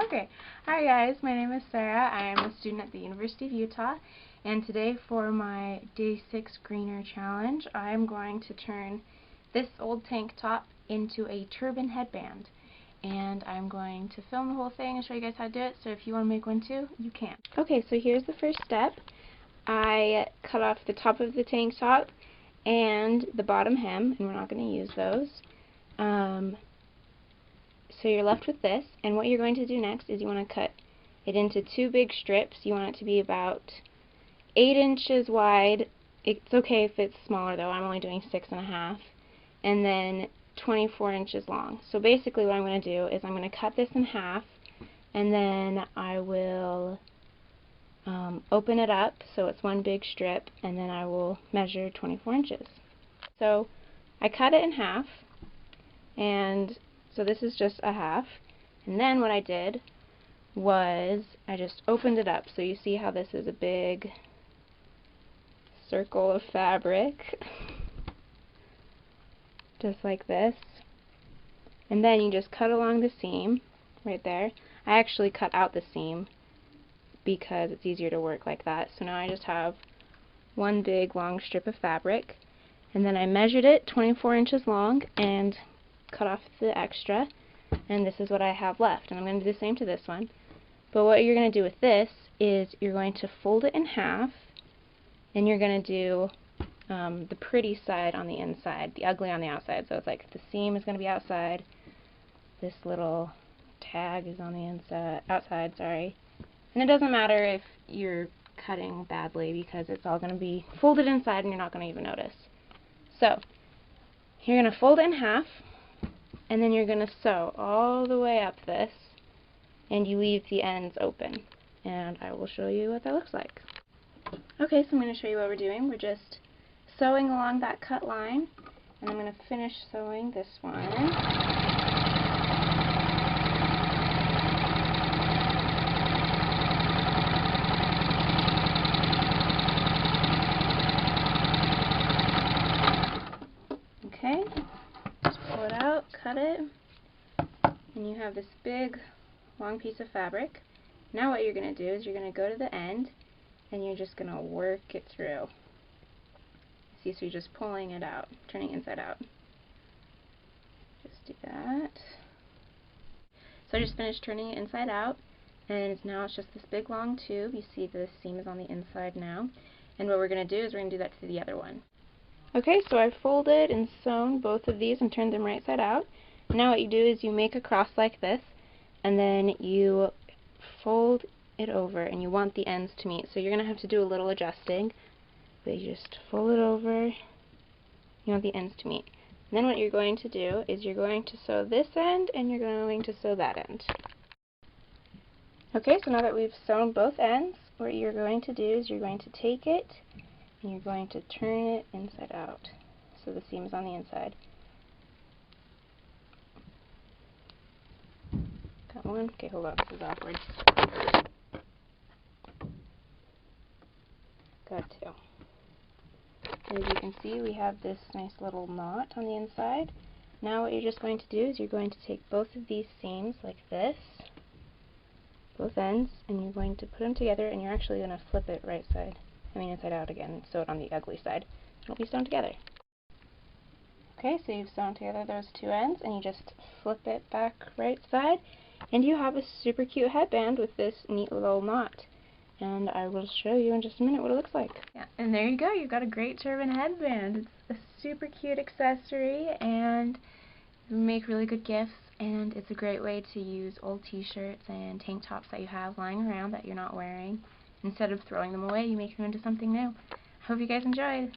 Okay, hi guys, my name is Sarah. I am a student at the University of Utah, and today for my Day 6 Greener Challenge, I am going to turn this old tank top into a turban headband. And I'm going to film the whole thing and show you guys how to do it, so if you want to make one too, you can. Okay, so here's the first step. I cut off the top of the tank top and the bottom hem, and we're not going to use those. So you're left with this, and what you're going to do next is you want to cut it into two big strips. You want it to be about 8 inches wide. It's okay if it's smaller though, I'm only doing 6.5, and then 24 inches long. So basically what I'm going to do is I'm going to cut this in half, and then I will open it up so it's one big strip, and then I will measure 24 inches. So I cut it in half, and so this is just a half, and then what I did was I just opened it up. So you see how this is a big circle of fabric, just like this, and then you just cut along the seam right there. I actually cut out the seam because it's easier to work like that. So now I just have one big long strip of fabric, and then I measured it 24 inches long and cut off the extra, and this is what I have left. And I'm going to do the same to this one. But what you're going to do with this is you're going to fold it in half, and you're going to do the pretty side on the inside, the ugly on the outside. So it's like the seam is going to be outside, this little tag is on the inside, outside, sorry. And it doesn't matter if you're cutting badly because it's all going to be folded inside and you're not going to even notice. So you're going to fold it in half, and then you're going to sew all the way up this, and you leave the ends open. And I will show you what that looks like. Okay, so I'm going to show you what we're doing. We're just sewing along that cut line, and I'm going to finish sewing this one. Okay, just pull it out, cut it, and you have this big long piece of fabric. Now what you're going to do is you're going to go to the end, and you're just going to work it through. See, so you're just pulling it out, turning inside out. Just do that. So I just finished turning it inside out, and now it's just this big long tube. You see the seam is on the inside now. And what we're going to do is we're going to do that to the other one. Okay, so I've folded and sewn both of these and turned them right side out. Now what you do is you make a cross like this, and then you fold it over, and you want the ends to meet. So you're going to have to do a little adjusting, but you just fold it over, you want the ends to meet. And then what you're going to do is you're going to sew this end, and you're going to sew that end. Okay, so now that we've sewn both ends, what you're going to do is you're going to take it, and you're going to turn it inside out, so the seam is on the inside. Got one? Okay, hold on, this is awkward. Got two. And as you can see, we have this nice little knot on the inside. Now what you're just going to do is you're going to take both of these seams like this, both ends, and you're going to put them together, and you're actually going to flip it inside out again, and sew it on the ugly side. It'll be sewn together. Okay, so you've sewn together those two ends, and you just flip it back right side, and you have a super cute headband with this neat little knot. And I will show you in just a minute what it looks like. Yeah, and there you go, you've got a great turban headband. It's a super cute accessory, and you make really good gifts, and it's a great way to use old t-shirts and tank tops that you have lying around that you're not wearing. Instead of throwing them away, you make them into something new. I hope you guys enjoyed.